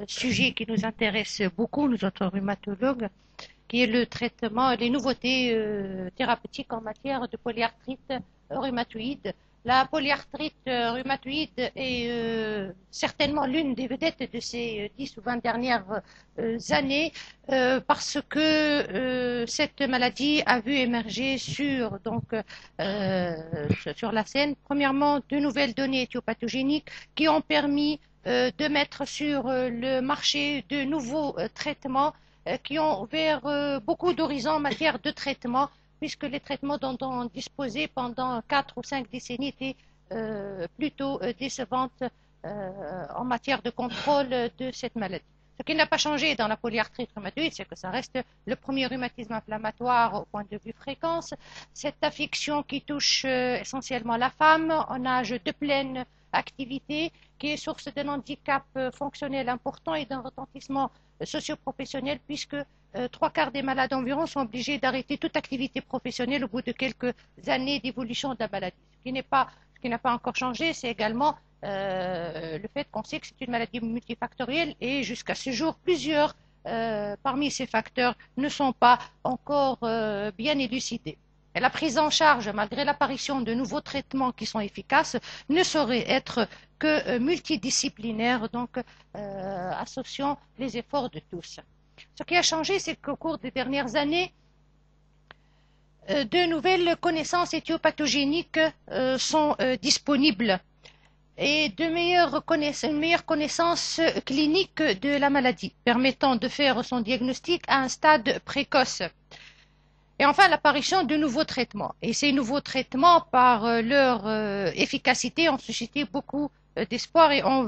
sujet qui nous intéresse beaucoup, nous autres rhumatologues, qui est le traitement, les nouveautés thérapeutiques en matière de polyarthrite rhumatoïde. La polyarthrite rhumatoïde est certainement l'une des vedettes de ces 10 ou 20 dernières années parce que cette maladie a vu émerger sur la scène, premièrement, de nouvelles données éthiopathogéniques qui ont permis de mettre sur le marché de nouveaux traitements qui ont ouvert beaucoup d'horizons en matière de traitement, puisque les traitements dont on disposait pendant 4 ou 5 décennies étaient plutôt décevantes en matière de contrôle de cette maladie. Ce qui n'a pas changé dans la polyarthrite rhumatoïde, c'est que ça reste le premier rhumatisme inflammatoire au point de vue fréquence. Cette affection qui touche essentiellement la femme en âge de pleine activité, qui est source d'un handicap fonctionnel important et d'un retentissement socio-professionnel, puisque trois quarts des malades environ sont obligés d'arrêter toute activité professionnelle au bout de quelques années d'évolution de la maladie. Ce qui n'a pas encore changé, c'est également le fait qu'on sait que c'est une maladie multifactorielle et jusqu'à ce jour, plusieurs parmi ces facteurs ne sont pas encore bien élucidés. Et la prise en charge, malgré l'apparition de nouveaux traitements qui sont efficaces, ne saurait être que multidisciplinaire, donc associant les efforts de tous. Ce qui a changé, c'est qu'au cours des dernières années, de nouvelles connaissances éthiopathogéniques sont disponibles et une meilleure connaissance clinique de la maladie, permettant de faire son diagnostic à un stade précoce. Et enfin, l'apparition de nouveaux traitements. Et ces nouveaux traitements, par leur efficacité, ont suscité beaucoup d'espoir et ont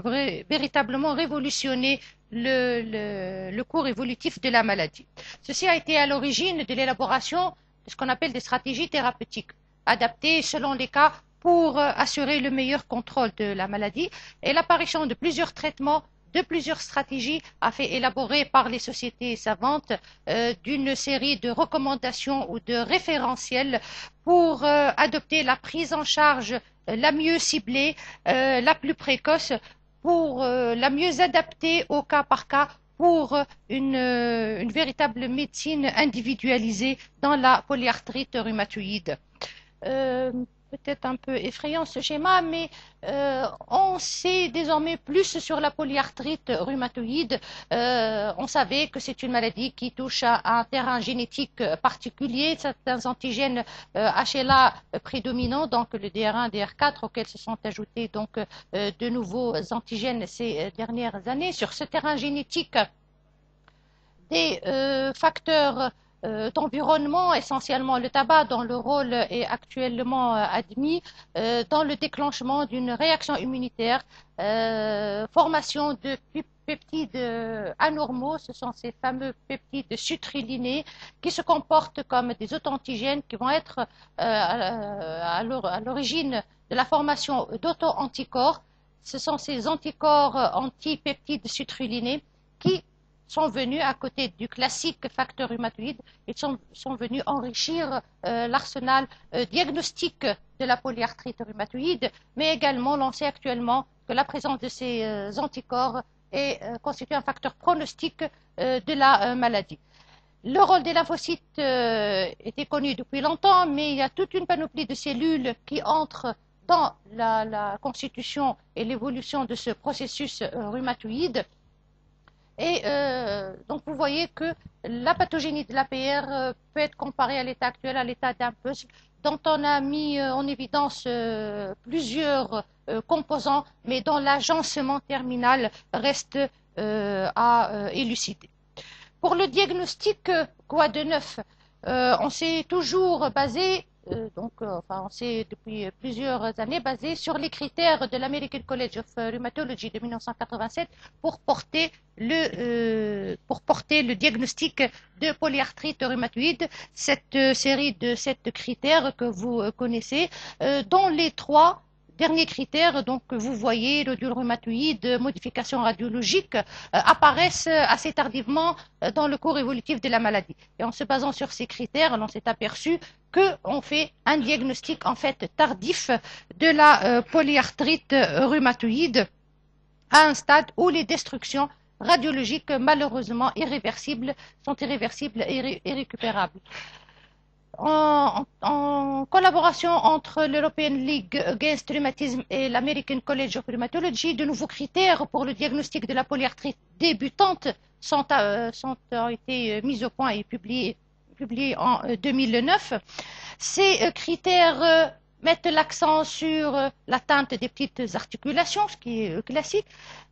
véritablement révolutionné le cours évolutif de la maladie. Ceci a été à l'origine de l'élaboration de ce qu'on appelle des stratégies thérapeutiques, adaptées selon les cas pour assurer le meilleur contrôle de la maladie. Et l'apparition de plusieurs traitements, de plusieurs stratégies a fait élaborer par les sociétés savantes d'une série de recommandations ou de référentiels pour adopter la prise en charge la mieux ciblée, la plus précoce, pour la mieux adaptée au cas par cas, pour une véritable médecine individualisée dans la polyarthrite rhumatoïde. Peut-être un peu effrayant ce schéma, mais on sait désormais plus sur la polyarthrite rhumatoïde. On savait que c'est une maladie qui touche à un terrain génétique particulier, certains antigènes HLA prédominants, donc le DR1, DR4, auxquels se sont ajoutés donc de nouveaux antigènes ces dernières années. Sur ce terrain génétique, des facteurs d'environnement, essentiellement le tabac, dont le rôle est actuellement admis dans le déclenchement d'une réaction immunitaire, formation de peptides anormaux, ce sont ces fameux peptides sutrilinés qui se comportent comme des auto-antigènes qui vont être à l'origine de la formation d'auto-anticorps. Ce sont ces anticorps antipeptides sutrilinés qui sont venus à côté du classique facteur rhumatoïde, ils sont venus enrichir l'arsenal diagnostique de la polyarthrite rhumatoïde, mais également l'on sait actuellement que la présence de ces anticorps constitue un facteur pronostic de la maladie. Le rôle des lymphocytes était connu depuis longtemps, mais il y a toute une panoplie de cellules qui entrent dans la constitution et l'évolution de ce processus rhumatoïde. Et donc vous voyez que la pathogénie de l'APR peut être comparée à l'état actuel, à l'état d'un puzzle dont on a mis en évidence plusieurs composants, mais dont l'agencement terminal reste à élucider. Pour le diagnostic, quoi de neuf? On s'est toujours basé on s'est depuis plusieurs années basé sur les critères de l'American College of Rheumatology de 1987 pour porter le diagnostic de polyarthrite rhumatoïde, cette série de 7 critères que vous connaissez, dont les 3 derniers critères, donc vous voyez, nodule rhumatoïde, modification radiologique, apparaissent assez tardivement dans le cours évolutif de la maladie. Et en se basant sur ces critères, on s'est aperçu qu'on fait un diagnostic en fait tardif de la polyarthrite rhumatoïde à un stade où les destructions radiologiques malheureusement sont irréversibles et irrécupérables. En collaboration entre l'European League Against Rheumatism et l'American College of Rheumatology, de nouveaux critères pour le diagnostic de la polyarthrite débutante ont été mis au point et publiés en 2009. Ces critères mettent l'accent sur l'atteinte des petites articulations, ce qui est classique.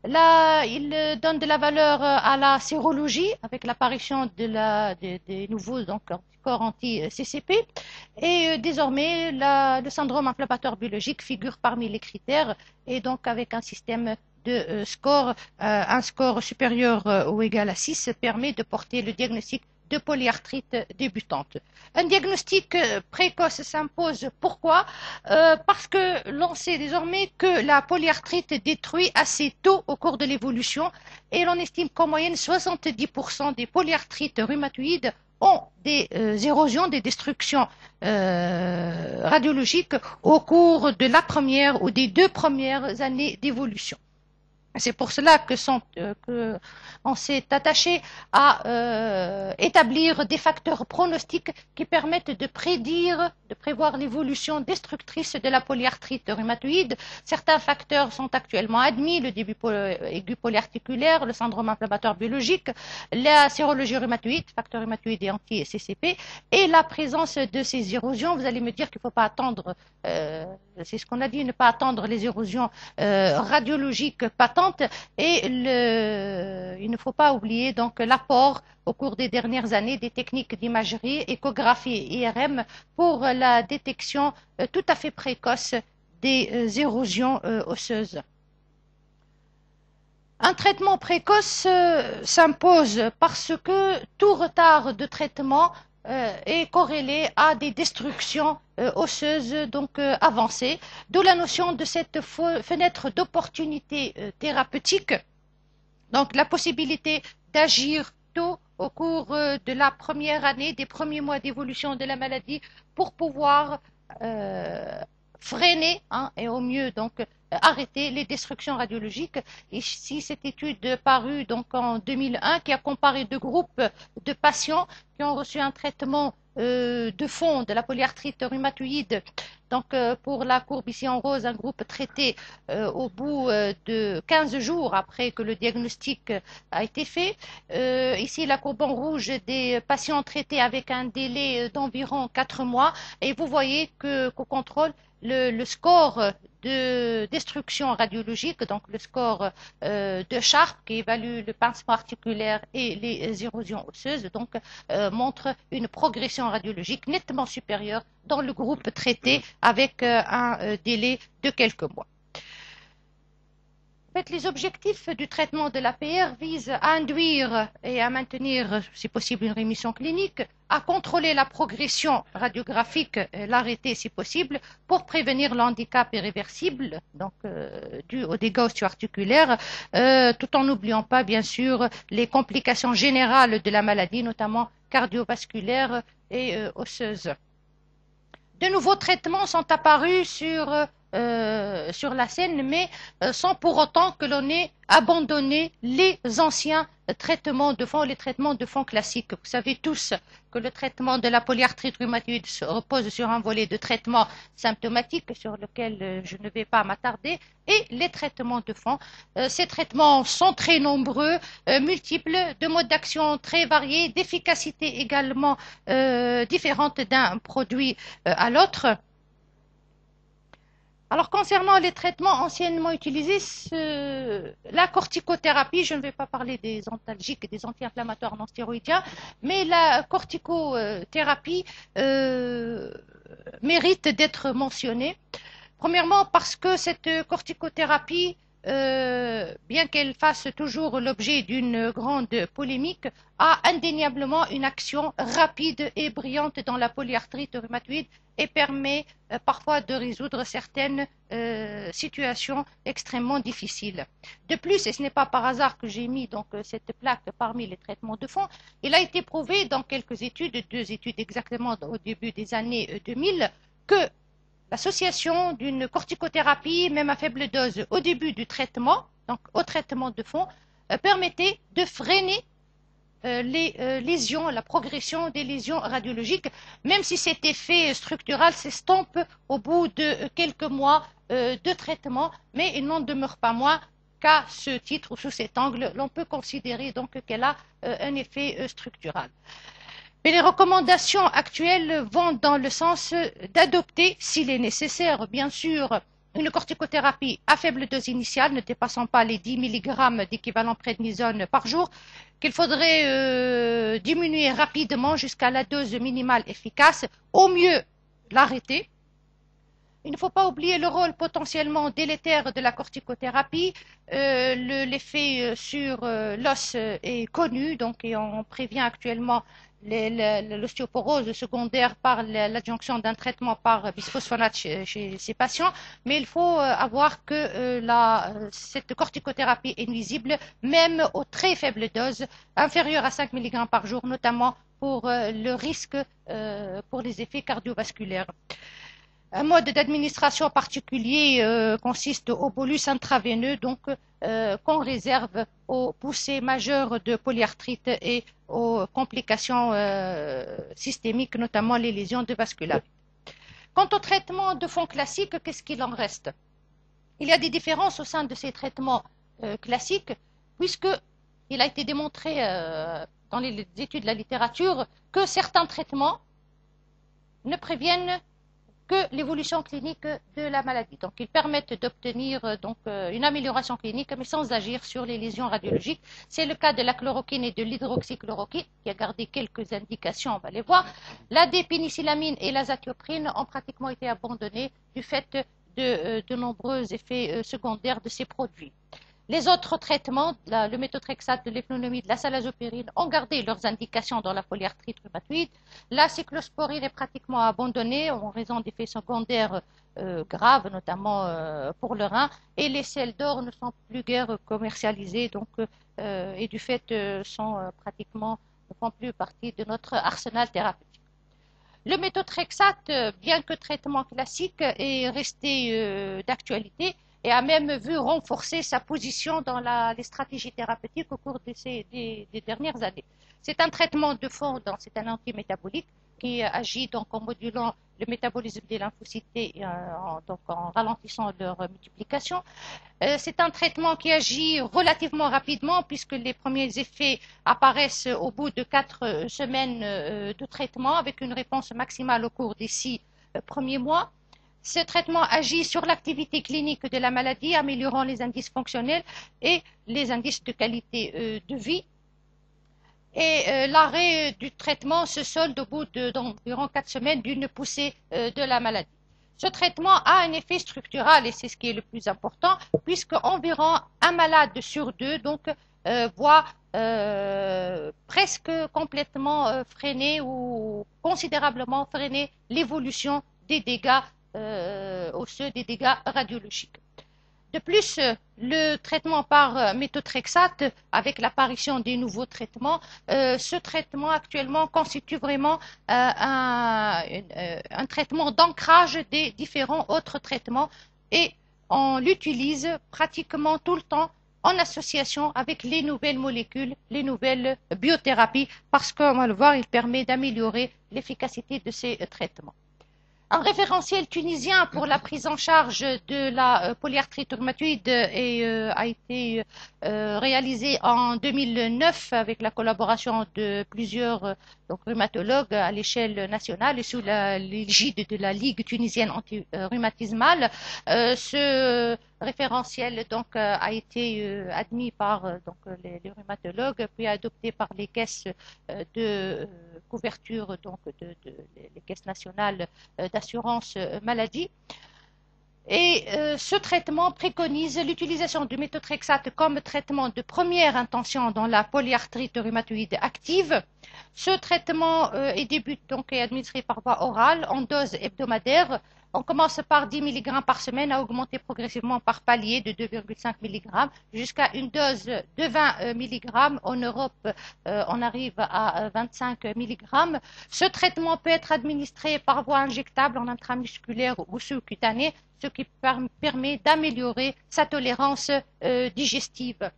Là, ils donnent de la valeur à la sérologie avec l'apparition des nouveaux anticorps anti-CCP. Et désormais, le syndrome inflammatoire biologique figure parmi les critères et donc avec un système de score, un score supérieur ou égal à 6 permet de porter le diagnostic de polyarthrite débutante. Un diagnostic précoce s'impose. Pourquoi? Parce que l'on sait désormais que la polyarthrite détruit assez tôt au cours de l'évolution et l'on estime qu'en moyenne 70% des polyarthrites rhumatoïdes ont des érosions, des destructions radiologiques au cours de la première ou des 2 premières années d'évolution. C'est pour cela qu'on s'est attaché à établir des facteurs pronostiques qui permettent de prévoir l'évolution destructrice de la polyarthrite rhumatoïde. Certains facteurs sont actuellement admis, le début aigu polyarticulaire, le syndrome inflammatoire biologique, la sérologie rhumatoïde, facteur rhumatoïde et anti-CCP, et la présence de ces érosions. Vous allez me dire qu'il ne faut pas attendre, c'est ce qu'on a dit, ne pas attendre les érosions radiologiques patentes. Et il ne faut pas oublier donc l'apport au cours des dernières années des techniques d'imagerie, échographie et IRM pour la détection tout à fait précoce des érosions osseuses. Un traitement précoce s'impose parce que tout retard de traitement est corrélé à des destructions osseuses donc avancées, d'où la notion de cette fenêtre d'opportunité thérapeutique, donc la possibilité d'agir tôt au cours de la première année, des premiers mois d'évolution de la maladie pour pouvoir freiner et au mieux donc arrêter les destructions radiologiques. Ici, cette étude parue donc en 2001 qui a comparé 2 groupes de patients qui ont reçu un traitement de fond de la polyarthrite rhumatoïde. Donc pour la courbe ici en rose, un groupe traité au bout de 15 jours après que le diagnostic a été fait. Ici la courbe en rouge des patients traités avec un délai d'environ 4 mois. Et vous voyez qu'au contrôle, le score de destruction radiologique, donc le score de Sharp qui évalue le pincement articulaire et les érosions osseuses, donc montre une progression radiologique nettement supérieure dans le groupe traité avec un délai de quelques mois. En fait, les objectifs du traitement de l'APR visent à induire et à maintenir, si possible, une rémission clinique, à contrôler la progression radiographique, l'arrêter si possible, pour prévenir l'handicap irréversible, donc dû aux dégâts osseo-articulaires, tout en n'oubliant pas, bien sûr, les complications générales de la maladie, notamment cardiovasculaires et osseuses. De nouveaux traitements sont apparus sur la scène, mais sans pour autant que l'on ait abandonné les anciens traitements de fond, les traitements de fond classiques. Vous savez tous que le traitement de la polyarthrite rhumatoïde repose sur un volet de traitement symptomatique sur lequel je ne vais pas m'attarder, et les traitements de fond. Ces traitements sont très nombreux, multiples, de modes d'action très variés, d'efficacité également différente d'un produit à l'autre. Alors, concernant les traitements anciennement utilisés, la corticothérapie, je ne vais pas parler des antalgiques et des anti-inflammatoires non stéroïdiens, mais la corticothérapie mérite d'être mentionnée. Premièrement, parce que cette corticothérapie, bien qu'elle fasse toujours l'objet d'une grande polémique, a indéniablement une action rapide et brillante dans la polyarthrite rhumatoïde et permet parfois de résoudre certaines situations extrêmement difficiles. De plus, et ce n'est pas par hasard que j'ai mis donc cette plaque parmi les traitements de fond, il a été prouvé dans quelques études, 2 études exactement au début des années 2000, que l'association d'une corticothérapie, même à faible dose, au début du traitement, donc au traitement de fond, permettait de freiner les lésions, la progression des lésions radiologiques, même si cet effet structural s'estompe au bout de quelques mois de traitement, mais il n'en demeure pas moins qu'à ce titre ou sous cet angle, l'on peut considérer donc qu'elle a un effet structural. Mais les recommandations actuelles vont dans le sens d'adopter, s'il est nécessaire, bien sûr, une corticothérapie à faible dose initiale, ne dépassant pas les 10 mg d'équivalent prednisone par jour, qu'il faudrait diminuer rapidement jusqu'à la dose minimale efficace, au mieux l'arrêter. Il ne faut pas oublier le rôle potentiellement délétère de la corticothérapie. L'effet sur l'os est connu, donc et on prévient actuellement l'ostéoporose secondaire par l'adjonction d'un traitement par bisphosphonate chez ces patients, mais il faut avoir que cette corticothérapie est nuisible même aux très faibles doses, inférieures à 5 mg par jour, notamment pour le risque pour les effets cardiovasculaires. Un mode d'administration particulier consiste au bolus intraveineux, donc qu'on réserve aux poussées majeures de polyarthrite et aux complications systémiques, notamment les lésions de vascularité. Quant au traitement de fond classique, qu'est-ce qu'il en reste? Il y a des différences au sein de ces traitements classiques, puisqu'il a été démontré dans les études de la littérature que certains traitements ne préviennent que l'évolution clinique de la maladie. Donc, ils permettent d'obtenir une amélioration clinique, mais sans agir sur les lésions radiologiques. C'est le cas de la chloroquine et de l'hydroxychloroquine, qui a gardé quelques indications, on va les voir. La dépénicillamine et l'azatioprine ont pratiquement été abandonnés du fait de nombreux effets secondaires de ces produits. Les autres traitements, le méthotrexate, de l'éphonomide, la salazopyrine, ont gardé leurs indications dans la polyarthrite rhumatoïde. La cyclosporine est pratiquement abandonnée en raison d'effets secondaires graves, notamment pour le rein. Et les sels d'or ne sont plus guère commercialisés, et du fait ne font plus partie de notre arsenal thérapeutique. Le méthotrexate, bien que traitement classique, est resté d'actualité et a même vu renforcer sa position dans les stratégies thérapeutiques au cours des dernières années. C'est un traitement de fond, c'est un antimétabolique qui agit donc en modulant le métabolisme des lymphocytes en ralentissant leur multiplication. C'est un traitement qui agit relativement rapidement puisque les premiers effets apparaissent au bout de 4 semaines de traitement avec une réponse maximale au cours des 6 premiers mois. Ce traitement agit sur l'activité clinique de la maladie, améliorant les indices fonctionnels et les indices de qualité de vie. Et l'arrêt du traitement se solde au bout d'environ 4 semaines d'une poussée de la maladie. Ce traitement a un effet structural et c'est ce qui est le plus important, puisque environ un malade sur 2 voit presque complètement freiner ou considérablement freiner l'évolution des dégâts osseux, des dégâts radiologiques. De plus, le traitement par méthotrexate, avec l'apparition des nouveaux traitements, ce traitement actuellement constitue vraiment un traitement d'ancrage des différents autres traitements et on l'utilise pratiquement tout le temps en association avec les nouvelles molécules, les nouvelles biothérapies, parce qu'on va le voir, il permet d'améliorer l'efficacité de ces traitements. Un référentiel tunisien pour la prise en charge de la polyarthrite rhumatoïde a été réalisé en 2009 avec la collaboration de plusieurs rhumatologues à l'échelle nationale et sous l'égide de la Ligue tunisienne anti-rhumatismale. Ce référentiel a été admis par les rhumatologues puis adopté par les caisses de couverture, les caisses nationales d'assurance maladie. Et ce traitement préconise l'utilisation du méthotrexate comme traitement de première intention dans la polyarthrite rhumatoïde active. Ce traitement est administré par voie orale en dose hebdomadaire. On commence par 10 mg par semaine à augmenter progressivement par palier de 2,5 mg jusqu'à une dose de 20 mg. En Europe, on arrive à 25 mg. Ce traitement peut être administré par voie injectable en intramusculaire ou sous-cutanée, ce qui permet d'améliorer sa tolérance digestive.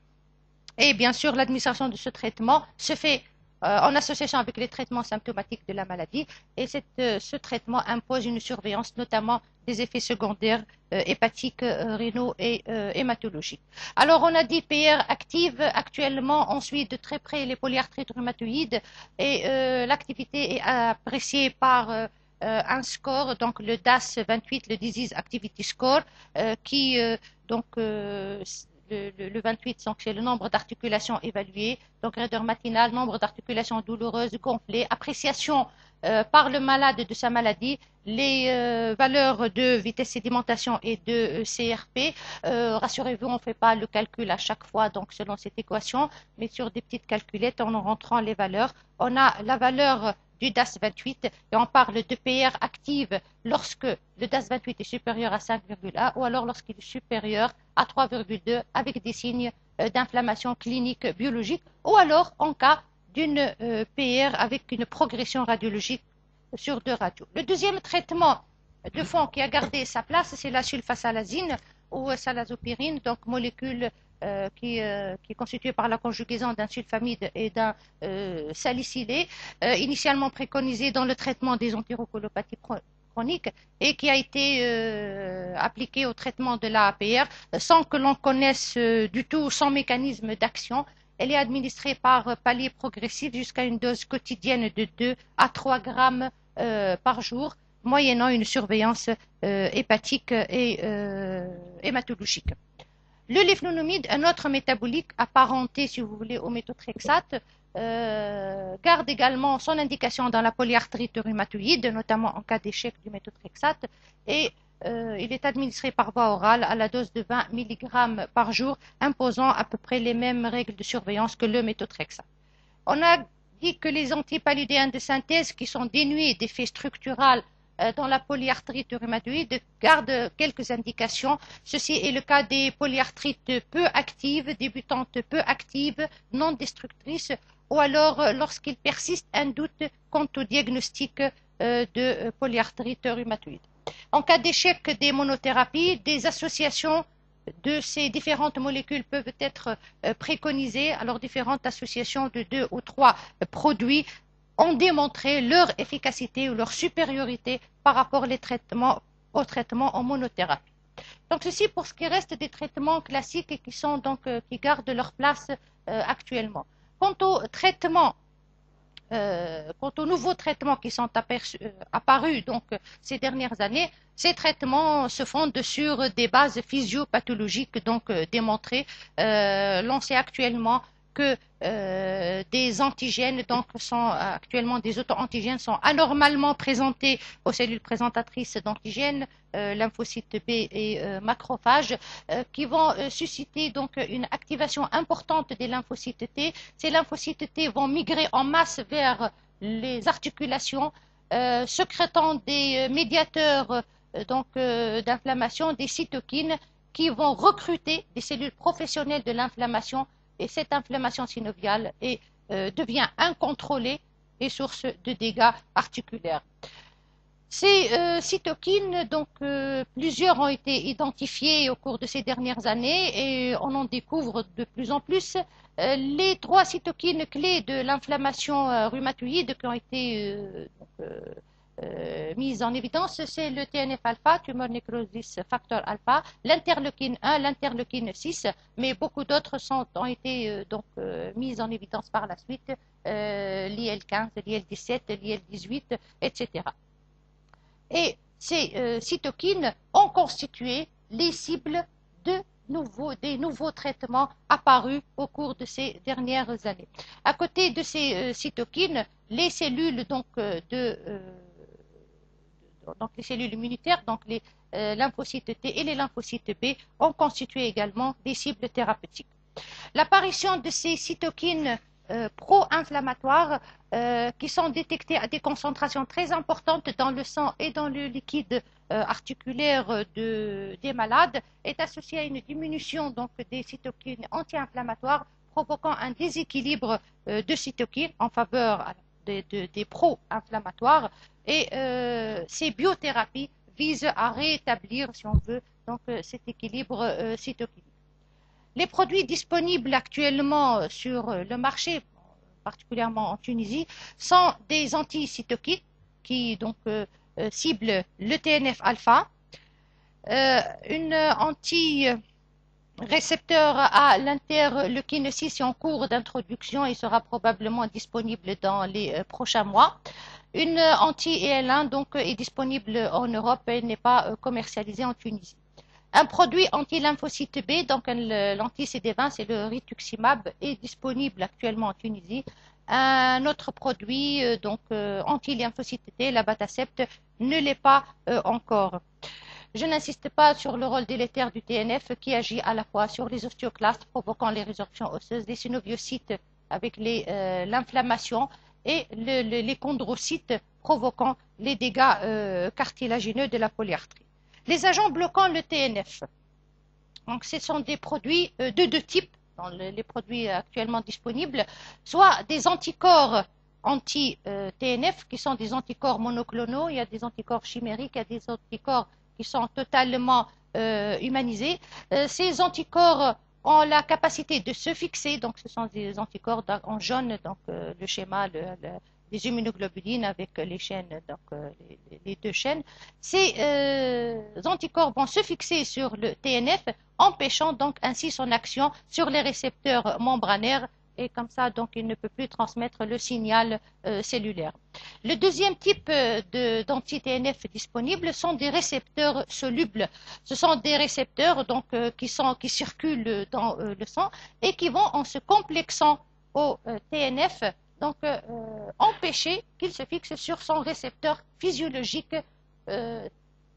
Et bien sûr, l'administration de ce traitement se fait en association avec les traitements symptomatiques de la maladie. Et ce traitement impose une surveillance, notamment des effets secondaires hépatiques, rénaux et hématologiques. Alors, on a dit PR active. Actuellement, on suit de très près les polyarthrites rhumatoïdes et l'activité est appréciée par un score, donc le DAS 28, le Disease Activity Score, qui donc le 28, donc c'est le nombre d'articulations évaluées, donc raideur matinale, nombre d'articulations douloureuses, gonflées, appréciation par le malade de sa maladie, les valeurs de vitesse sédimentation et de CRP. Rassurez-vous, on ne fait pas le calcul à chaque fois, donc selon cette équation, mais sur des petites calculettes, en rentrant les valeurs, on a la valeur du DAS 28 et on parle de PR active lorsque le DAS 28 est supérieur à 5,1 ou alors lorsqu'il est supérieur à 3,2 avec des signes d'inflammation clinique biologique ou alors en cas d'une PR avec une progression radiologique sur 2 radios. Le deuxième traitement de fond qui a gardé sa place, c'est la sulfasalazine ou salazopyrine, donc molécule qui est constituée par la conjugaison d'un sulfamide et d'un salicylé, initialement préconisé dans le traitement des antiroculopathies chroniques et qui a été appliqué au traitement de la APR sans que l'on connaisse du tout son mécanisme d'action. Elle est administrée par palier progressif jusqu'à une dose quotidienne de 2 à 3 grammes par jour, moyennant une surveillance hépatique et hématologique. Le léflunomide, un autre métabolique apparenté, si vous voulez, au méthotrexate, garde également son indication dans la polyarthrite rhumatoïde, notamment en cas d'échec du méthotrexate, et il est administré par voie orale à la dose de 20 mg par jour, imposant à peu près les mêmes règles de surveillance que le méthotrexate. On a dit que les antipaludéens de synthèse qui sont dénués d'effets structurels dans la polyarthrite rhumatoïde gardent quelques indications. Ceci est le cas des polyarthrites peu actives, débutantes peu actives, non destructrices, ou alors lorsqu'il persiste un doute quant au diagnostic de polyarthrite rhumatoïde. En cas d'échec des monothérapies, des associations de ces différentes molécules peuvent être préconisées. Alors, différentes associations de 2 ou 3 produits ont démontré leur efficacité ou leur supériorité par rapport aux traitements en monothérapie. Donc, ceci pour ce qui reste des traitements classiques et qui gardent leur place actuellement. Quant aux nouveaux traitements qui sont apparus ces dernières années, ces traitements se fondent sur des bases physiopathologiques démontrées. L'on sait actuellement que des antigènes, des auto-antigènes sont anormalement présentés aux cellules présentatrices d'antigènes, lymphocytes B et macrophages, qui vont susciter une activation importante des lymphocytes T. Ces lymphocytes T vont migrer en masse vers les articulations, sécrétant des médiateurs d'inflammation, des cytokines qui vont recruter des cellules professionnelles de l'inflammation et cette inflammation synoviale devient incontrôlée et source de dégâts articulaires. Ces cytokines, plusieurs ont été identifiées au cours de ces dernières années et on en découvre de plus en plus. Les 3 cytokines clés de l'inflammation rhumatoïde qui ont été mises en évidence, c'est le TNF-alpha, tumor necrosis factor alpha, l'interleukine 1, l'interleukine 6, mais beaucoup d'autres ont été mises en évidence par la suite, l'IL-15, l'IL-17, l'IL-18, etc. Et ces cytokines ont constitué les cibles des nouveaux traitements apparus au cours de ces dernières années. À côté de ces cytokines, les cellules les cellules immunitaires, les lymphocytes T et les lymphocytes B ont constitué également des cibles thérapeutiques. L'apparition de ces cytokines pro-inflammatoires qui sont détectées à des concentrations très importantes dans le sang et dans le liquide articulaire des malades est associée à une diminution des cytokines anti-inflammatoires provoquant un déséquilibre de cytokines en faveur des pro-inflammatoires et ces biothérapies visent à rétablir, si on veut, cet équilibre cytokinique. Les produits disponibles actuellement sur le marché, particulièrement en Tunisie, sont des anticytokines qui donc ciblent le TNF-alpha, une anti-récepteur à l'interleukine 6 est en cours d'introduction et sera probablement disponible dans les prochains mois. Une anti-EL1 donc est disponible en Europe et n'est pas commercialisée en Tunisie. Un produit anti-lymphocyte B, donc l'anti-CD20, c'est le rituximab, est disponible actuellement en Tunisie. Un autre produit, donc anti-lymphocyte T, l'abatacept, ne l'est pas encore. Je n'insiste pas sur le rôle délétère du TNF qui agit à la fois sur les ostéoclastes provoquant les résorptions osseuses, les synoviocytes avec l'inflammation et les chondrocytes provoquant les dégâts cartilagineux de la polyarthrite. Les agents bloquant le TNF. Donc, ce sont des produits de deux types dans les produits actuellement disponibles, soit des anticorps anti-TNF qui sont des anticorps monoclonaux, il y a des anticorps chimériques, il y a des anticorps qui sont totalement humanisés. Ces anticorps ont la capacité de se fixer, donc ce sont des anticorps en jaune, donc le schéma, des immunoglobulines avec les chaînes, donc les deux chaînes. Ces anticorps vont se fixer sur le TNF, empêchant donc ainsi son action sur les récepteurs membranaires et comme ça, donc, il ne peut plus transmettre le signal cellulaire. Le deuxième type d'anti-TNF disponibles sont des récepteurs solubles. Ce sont des récepteurs donc, qui circulent dans le sang et qui vont, en se complexant au TNF, donc empêcher qu'il se fixe sur son récepteur physiologique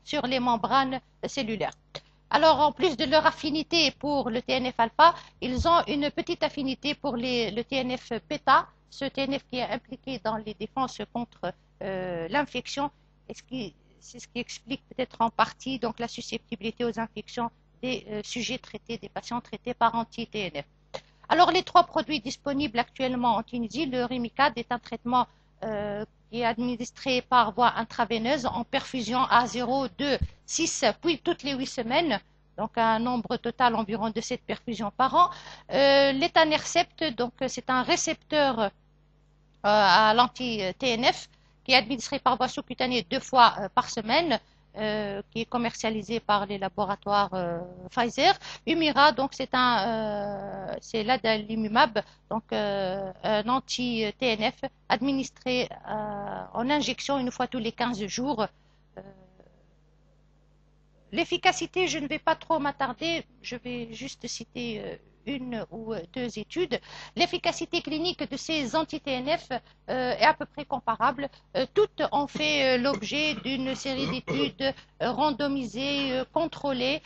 sur les membranes cellulaires. Alors, en plus de leur affinité pour le TNF-alpha, ils ont une petite affinité pour le TNF-bêta, ce TNF qui est impliqué dans les défenses contre l'infection. C'est ce qui explique peut-être en partie donc, la susceptibilité aux infections des sujets traités, des patients traités par anti-TNF. Alors, les trois produits disponibles actuellement en Tunisie, le Rimicade est un traitement qui est administré par voie intraveineuse en perfusion à 0, 2, 6, puis toutes les 8 semaines, donc un nombre total environ de 7 perfusions par an. L'étanercept, donc c'est un récepteur à l'anti-TNF qui est administré par voie sous-cutanée 2 fois par semaine, qui est commercialisé par les laboratoires Pfizer. Humira, donc c'est l'adalimumab, donc un anti-TNF administré en injection une fois tous les 15 jours. L'efficacité, je ne vais pas trop m'attarder, je vais juste citer une ou deux études. L'efficacité clinique de ces anti-TNF est à peu près comparable. Toutes ont fait l'objet d'une série d'études randomisées, contrôlées.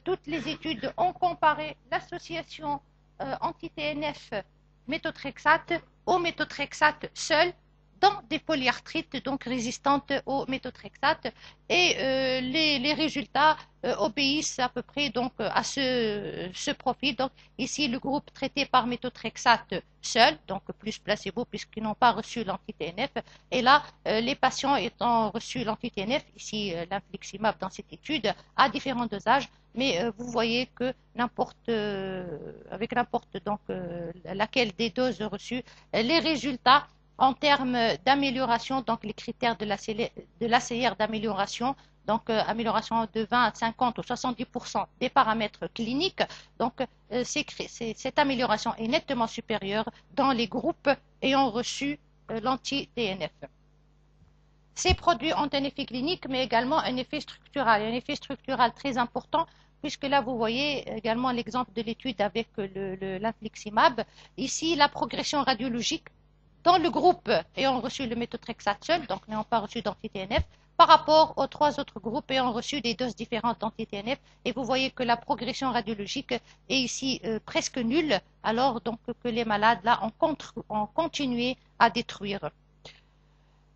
Toutes les études ont comparé l'association anti-TNF méthotrexate au méthotrexate seul dans des polyarthrites donc résistantes au méthotrexate et les résultats obéissent à peu près donc à ce profil. Donc ici le groupe traité par méthotrexate seul, donc plus placebo puisqu'ils n'ont pas reçu l'anti-TNF, et là les patients ayant reçu l'anti-TNF, ici l'infliximab dans cette étude à différents dosages, mais vous voyez que avec n'importe donc laquelle des doses reçues, les résultats en termes d'amélioration, donc les critères de l'ACR d'amélioration, donc amélioration de 20 à 50 ou 70% des paramètres cliniques, donc cette amélioration est nettement supérieure dans les groupes ayant reçu l'anti-TNF. Ces produits ont un effet clinique, mais également un effet structural très important, puisque là, vous voyez également l'exemple de l'étude avec l'infliximab. Ici, la progression radiologique dans le groupe ayant reçu le méthotrexate seul, donc n'ayant pas reçu d'anti-TNF, par rapport aux 3 autres groupes ayant reçu des doses différentes d'anti-TNF. Et vous voyez que la progression radiologique est ici presque nulle, alors donc que les malades là ont continué à détruire.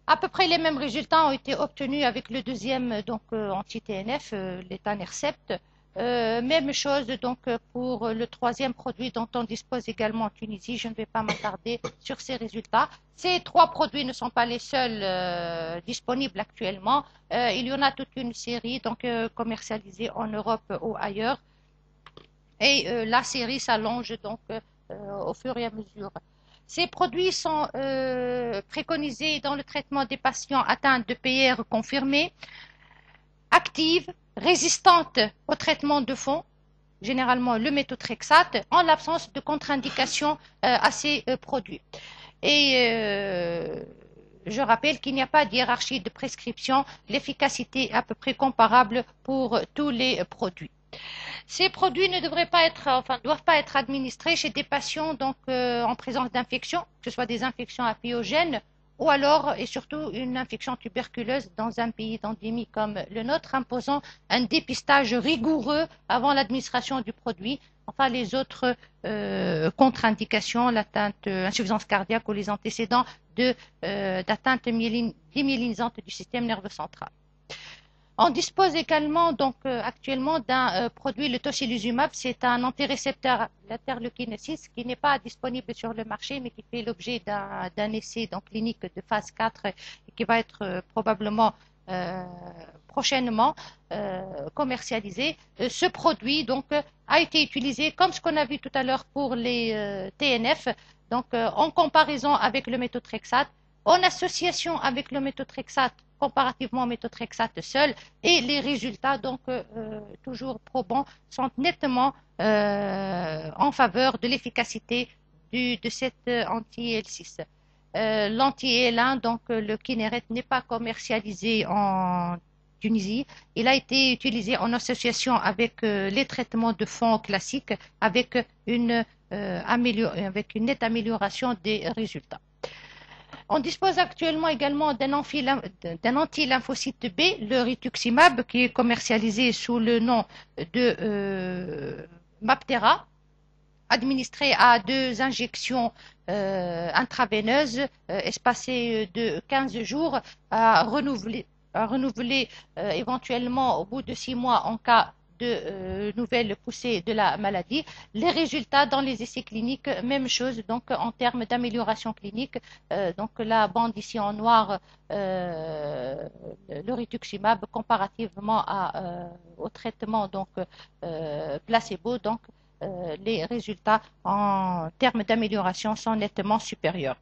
À peu près les mêmes résultats ont été obtenus avec le deuxième donc anti-TNF, l'étanercept. Même chose donc pour le troisième produit dont on dispose également en Tunisie. Je ne vais pas m'attarder sur ces résultats. Ces 3 produits ne sont pas les seuls disponibles actuellement. Il y en a toute une série donc commercialisée en Europe ou ailleurs. et la série s'allonge donc au fur et à mesure. Ces produits sont préconisés dans le traitement des patients atteints de PR confirmés, actives, résistantes au traitement de fond, généralement le méthotrexate, en l'absence de contre-indication à ces produits. Et je rappelle qu'il n'y a pas de hiérarchie de prescription, l'efficacité est à peu près comparable pour tous les produits. Ces produits ne devraient pas être, enfin, doivent pas être administrés chez des patients donc, en présence d'infections, que ce soit des infections apiogènes ou alors et surtout une infection tuberculeuse dans un pays d'endémie comme le nôtre, imposant un dépistage rigoureux avant l'administration du produit. Enfin, les autres contre-indications, l'atteinte insuffisance cardiaque ou les antécédents d'atteinte démyélinisante du système nerveux central. On dispose également donc actuellement d'un produit, le tocilizumab, c'est un antirécepteur l'interleukine 6 qui n'est pas disponible sur le marché mais qui fait l'objet d'un essai donc, clinique de phase 4 et qui va être probablement prochainement commercialisé. Ce produit donc a été utilisé comme ce qu'on a vu tout à l'heure pour les TNF, donc en comparaison avec le méthotrexate, en association avec le méthotrexate comparativement au méthotrexate seul, et les résultats donc toujours probants sont nettement en faveur de l'efficacité de cette anti-IL-6. L'anti-IL1, donc le Kineret, n'est pas commercialisé en Tunisie. Il a été utilisé en association avec les traitements de fond classiques avec une nette amélioration des résultats. On dispose actuellement également d'un anti-lymphocyte B, le rituximab, qui est commercialisé sous le nom de Maptera, administré à 2 injections intraveineuses espacées de 15 jours, à renouveler éventuellement au bout de 6 mois en cas de nouvelles poussées de la maladie. Les résultats dans les essais cliniques, même chose, donc en termes d'amélioration clinique. Donc la bande ici en noir, le rituximab, comparativement au traitement donc, placebo, donc les résultats en termes d'amélioration sont nettement supérieurs.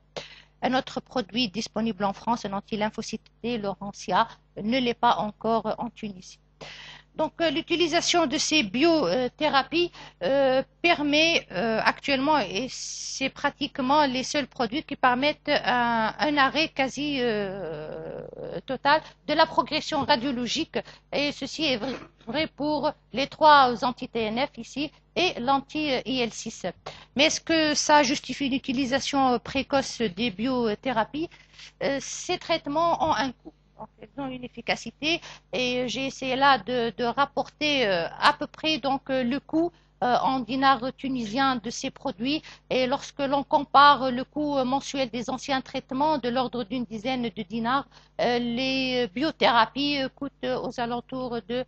Un autre produit disponible en France, un anti-lymphocyte T, l'Orencia, ne l'est pas encore en Tunisie. Donc l'utilisation de ces biothérapies permet actuellement, et c'est pratiquement les seuls produits qui permettent un arrêt quasi total de la progression radiologique, et ceci est vrai pour les 3 anti-TNF ici et l'anti-IL6. Mais est-ce que ça justifie l'utilisation précoce des biothérapies? Ces traitements ont un coût. Elles ont une efficacité et j'ai essayé là de rapporter à peu près donc le coût en dinars tunisiens de ces produits, et lorsque l'on compare le coût mensuel des anciens traitements de l'ordre d'une dizaine de dinars, les biothérapies coûtent aux alentours de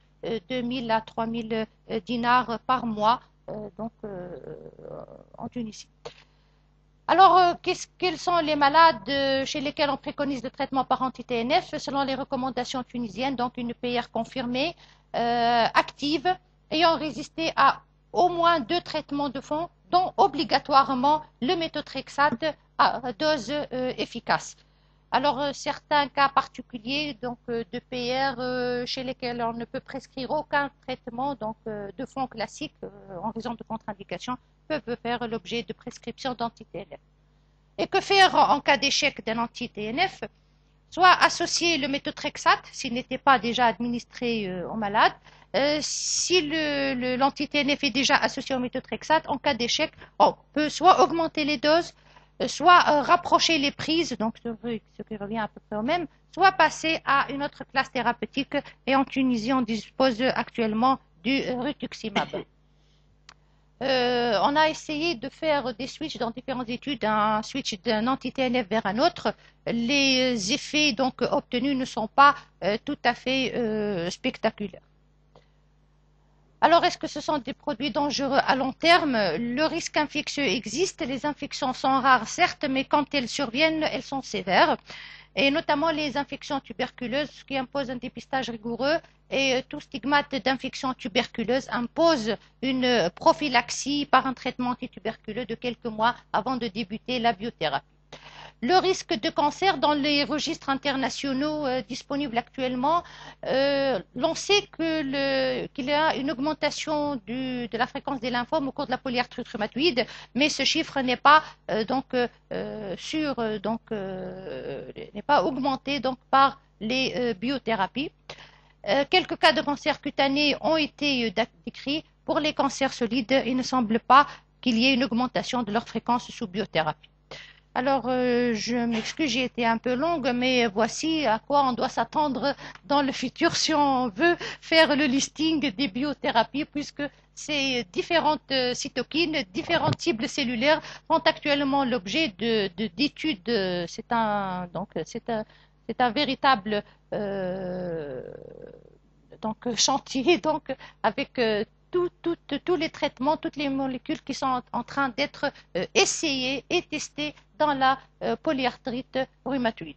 2000 à 3000 dinars par mois donc en Tunisie. Alors, quels sont les malades chez lesquels on préconise le traitement par anti-TNF selon les recommandations tunisiennes? Donc, une PR confirmée, active, ayant résisté à au moins 2 traitements de fond, dont obligatoirement le méthotrexate à dose efficace. Alors, certains cas particuliers donc, de PR chez lesquels on ne peut prescrire aucun traitement donc, de fond classique en raison de contre-indications peuvent faire l'objet de prescriptions d'anti-TNF. Et que faire en cas d'échec d'un anti-TNF? Soit associer le méthotrexate s'il n'était pas déjà administré au malade. Si l'anti-TNF est déjà associé au méthotrexate, en cas d'échec, on peut soit augmenter les doses, soit rapprocher les prises, donc ce qui revient à peu près au même, soit passer à une autre classe thérapeutique, et en Tunisie on dispose actuellement du rituximab. On a essayé de faire des switches dans différentes études, un switch d'un anti-TNF vers un autre. Les effets donc obtenus ne sont pas tout à fait spectaculaires. Alors, est-ce que ce sont des produits dangereux à long terme? Le risque infectieux existe, les infections sont rares certes, mais quand elles surviennent, elles sont sévères. et notamment les infections tuberculeuses, ce qui impose un dépistage rigoureux. Et tout stigmate d'infection tuberculeuse impose une prophylaxie par un traitement antituberculeux de quelques mois avant de débuter la biothérapie. Le risque de cancer dans les registres internationaux disponibles actuellement, l'on sait qu'il y a une augmentation de la fréquence des lymphomes au cours de la polyarthrite rhumatoïde, mais ce chiffre n'est pas n'est pas augmenté par les biothérapies. Quelques cas de cancer cutané ont été décrits. Pour les cancers solides, il ne semble pas qu'il y ait une augmentation de leur fréquence sous biothérapie. Alors, je m'excuse, j'ai été un peu longue, mais voici à quoi on doit s'attendre dans le futur si on veut faire le listing des biothérapies, puisque ces différentes cytokines, différentes cibles cellulaires font actuellement l'objet d'études. C'est un véritable chantier, avec tous les traitements, toutes les molécules qui sont en train d'être essayées et testées dans la polyarthrite rhumatoïde.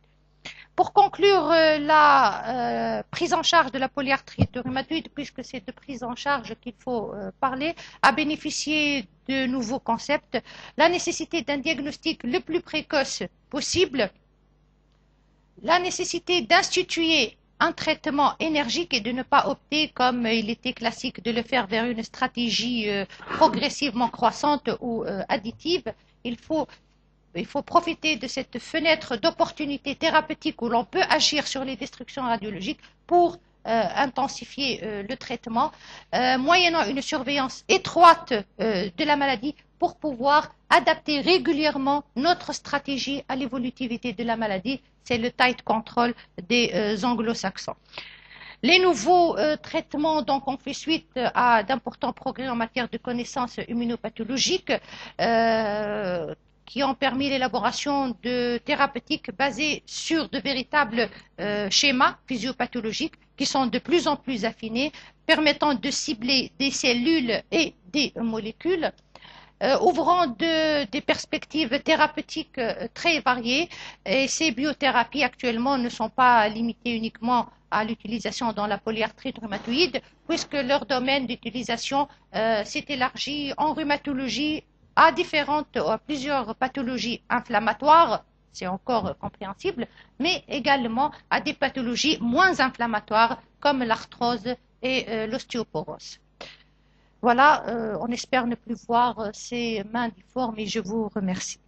Pour conclure la prise en charge de la polyarthrite rhumatoïde, puisque c'est de prise en charge qu'il faut parler, à bénéficier de nouveaux concepts, la nécessité d'un diagnostic le plus précoce possible, la nécessité d'instituer un traitement énergique et de ne pas opter, comme il était classique, de le faire vers une stratégie progressivement croissante ou additive. Il faut profiter de cette fenêtre d'opportunité thérapeutique où l'on peut agir sur les destructions radiologiques pour intensifier le traitement, moyennant une surveillance étroite de la maladie pour pouvoir adapter régulièrement notre stratégie à l'évolutivité de la maladie. C'est le tight control des anglo-saxons. Les nouveaux traitements ont fait suite à d'importants progrès en matière de connaissances immunopathologiques qui ont permis l'élaboration de thérapeutiques basées sur de véritables schémas physiopathologiques qui sont de plus en plus affinés, permettant de cibler des cellules et des molécules, ouvrant des perspectives thérapeutiques très variées. Et ces biothérapies actuellement ne sont pas limitées uniquement à l'utilisation dans la polyarthrite rhumatoïde, puisque leur domaine d'utilisation s'est élargi en rhumatologie à plusieurs pathologies inflammatoires, c'est encore compréhensible, mais également à des pathologies moins inflammatoires comme l'arthrose et l'ostéoporose. Voilà, on espère ne plus voir ces mains difformes et je vous remercie.